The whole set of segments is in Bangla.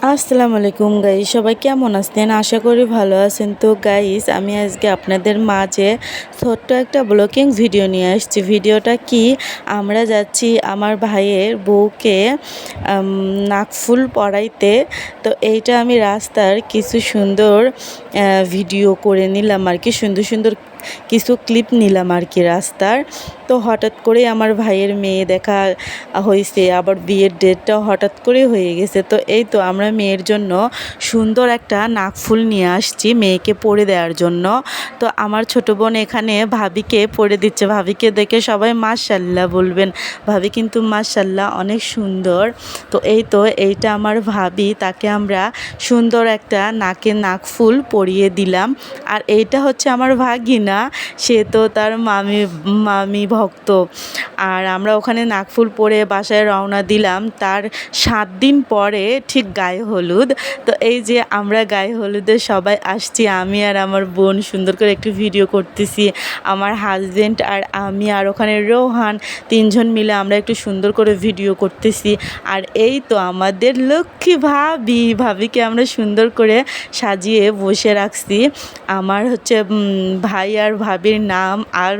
আসসালামু আলাইকুম গাইস, সবাই কেমন আছেন? আশা করি ভালো আছেন। তো গাইস, আমি আজকে আপনাদের মাঝে ছোট্ট একটা ব্লগিং ভিডিও নিয়ে আসছি। ভিডিওটা কি, আমরা যাচ্ছি আমার ভাইয়ের বউকে নাকফুল পরাইতে। তো এইটা আমি রাস্তার কিছু সুন্দর ভিডিও করে নিলাম আর কি, সুন্দর সুন্দর কিছু ক্লিপ নিলাম আর কি রাস্তার। তো হঠাৎ করে আমার ভাইয়ের মেয়ে দেখা হয়েছে, আবার বিয়ের ডেটটাও হঠাৎ করে হয়ে গেছে। তো এই তো আমরা মেয়ের জন্য সুন্দর একটা নাকফুল নিয়ে আসছি মেয়েকে পরে দেওয়ার জন্য। তো আমার ছোট বোন এখানে ভাবিকে পরে দিচ্ছে। ভাবিকে দেখে সবাই মাশাল্লাহ বলবেন, ভাবি কিন্তু মাশাল্লাহ অনেক সুন্দর। তো এই তো এইটা আমার ভাবি, তাকে আমরা সুন্দর একটা নাকফুল পরিয়ে দিলাম। আর এইটা হচ্ছে আমার ভাগিনা, সে তো তার মামি ভক্ত। আর আমরা ওখানে নাকফুল পরে বাসায় রওনা দিলাম। তার 7 দিন পরে ঠিক গায়ে হলুদ। তো এই যে আমরা গায়ে হলুদে সবাই আসছি, আমি আর আমার বোন সুন্দর করে একটু ভিডিও করতেছি, আমার হাজবেন্ড আর আমি, আর ওখানে রোহান, 3 জন মিলে আমরা একটু সুন্দর করে ভিডিও করতেছি। আর এই তো আমাদের লক্ষ্মী ভাবিকে আমরা সুন্দর করে সাজিয়ে বসে রাখছি। আমার হচ্ছে ভাই আর ভাবির নাম আর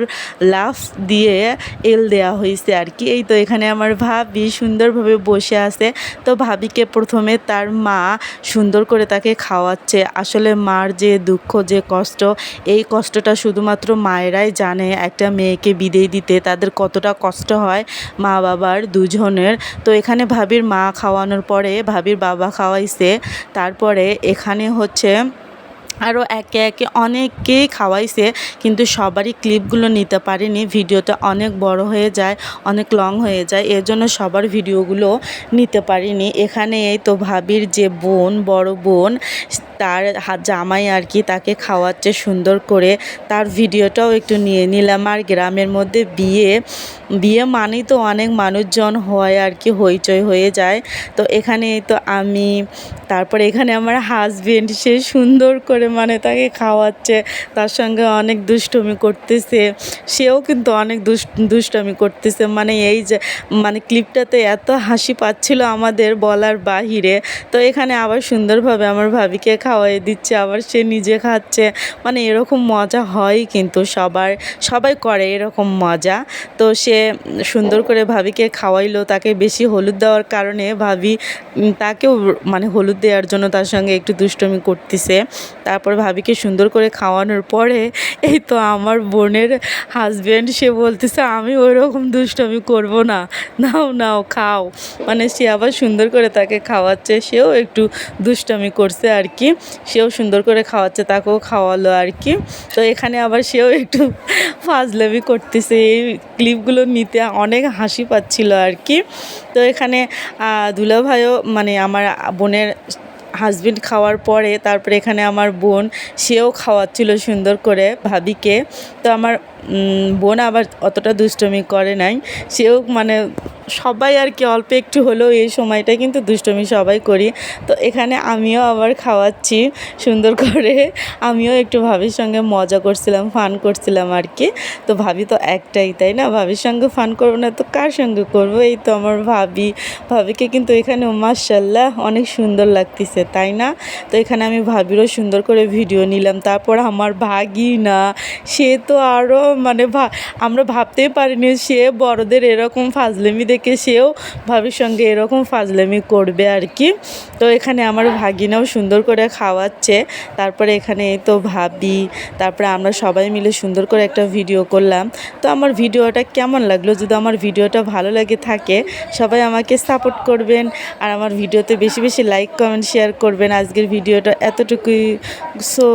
লাভ দিয়ে এল দেওয়া হয়েছে আর কি। এই তো এখানে আমার ভাবি সুন্দরভাবে বসে আছে। তো ভাবিকে প্রথমে তার মা সুন্দর করে তাকে খাওয়াচ্ছে। আসলে মার যে দুঃখ, যে কষ্ট, এই কষ্টটা শুধুমাত্র মায়েরাই জানে। একটা মেয়েকে বিদায় দিতে তাদের কতটা কষ্ট হয়, মা বাবার দুজনের। তো এখানে ভাবির মা খাওয়ানোর পরে ভাবির বাবা খাওয়াইছে। তারপরে এখানে হচ্ছে আরও একে একে অনেককেই খাওয়াইছে, কিন্তু সবারই ক্লিপগুলো নিতে পারিনি। ভিডিওটা অনেক বড় হয়ে যায়, অনেক লং হয়ে যায়, এর জন্য সবার ভিডিওগুলো নিতে পারিনি। এখানে এই তো ভাবির যে বোন, বড় বোন, তার জামাই আর কি, তাকে খাওয়াচ্ছে সুন্দর করে। তার ভিডিওটাও একটু নিয়ে নিলাম। আর গ্রামের মধ্যে বিয়ে মানেই তো অনেক মানুষজন হয় আর কি, হইচই হয়ে যায়। তো এখানে এই তো আমি, তারপরে এখানে আমার হাজবেন্ড, সে সুন্দর করে মানে তাকে খাওয়াচ্ছে, তার সঙ্গে অনেক দুষ্টুমি করতেছে, সেও কিন্তু অনেক দুষ্টুমি করতেছে। মানে এই যে মানে ক্লিপটাতে এত হাসি পাচ্ছিল আমাদের বলার বাহিরে। তো এখানে আবার সুন্দরভাবে আমার ভাবিকে খাওয়াই দিচ্ছে, আবার সে নিজে খাচ্ছে। মানে এরকম মজা হয় কিন্তু সবাই করে এরকম মজা। তো সে সুন্দর করে ভাবিকে খাওয়াইলো, তাকে বেশি হলুদ দেওয়ার কারণে ভাবি তাকেও মানে হলুদ দেওয়ার জন্য তার সঙ্গে একটু দুষ্টুমি করতেছে। তারপর ভাবিকে সুন্দর করে খাওয়ানোর পরে এই তো আমার বোনের হাজব্যান্ড, সে বলতেছে আমি ওইরকম দুষ্টুমি করব না, নাও খাও। মানে সে আবার সুন্দর করে তাকে খাওয়াচ্ছে, সেও একটু দুষ্টুমি করছে আর কি, সেও সুন্দর করে খাওয়াচ্ছে, তাকেও খাওয়ালো আর কি। তো এখানে আবার সেও একটু ফাজলামি করতেছে। এই ক্লিপগুলো নিতে অনেক হাসি পাচ্ছিল আর কি। তো এখানে দুলাভাইও মানে আমার বোনের হাজবেন্ড খাওয়ার পরে তারপরে এখানে আমার বোন, সেও খাওয়াচ্ছিল সুন্দর করে ভাবিকে। তো আমার বোন আবার অতটা দুষ্টুমি করে নাই, সেও মানে সবাই আর কি অল্প একটু হলেও এই সময়টা কিন্তু দুষ্টুমি সবাই করি। তো এখানে আমিও আবার খাওয়াচ্ছি সুন্দর করে, আমিও একটু ভাবির সঙ্গে মজা করছিলাম, ফান করছিলাম আর কি। তো ভাবি তো একটাই, তাই না? ভাবির সঙ্গে ফান করবো না তো কার সঙ্গে করবো? এই তো আমার ভাবিকে কিন্তু এখানে মাশাআল্লাহ অনেক সুন্দর লাগতেছে, তাই না? তো এখানে আমি ভাবিরও সুন্দর করে ভিডিও নিলাম। তারপর আমার ভাগিনা, সে তো আরও মানে আমরা ভাবতেই পারিনি সে বড়দের এরকম ফাজলামি দেখে সেও ভাবির সঙ্গে এরকম ফাজলামি করবে আর কি। তো এখানে আমার ভাগিনাও সুন্দর করে খাওয়াচ্ছে। তারপরে এখানে এই তো ভাবি, তারপরে আমরা সবাই মিলে সুন্দর করে একটা ভিডিও করলাম। তো আমার ভিডিওটা কেমন লাগলো? যদি আমার ভিডিওটা ভালো লাগে থাকে, সবাই আমাকে সাপোর্ট করবেন, আর আমার ভিডিওতে বেশি বেশি লাইক, কমেন্ট, শেয়ার করবেন। আজকের ভিডিওটা এতটুকুই। সো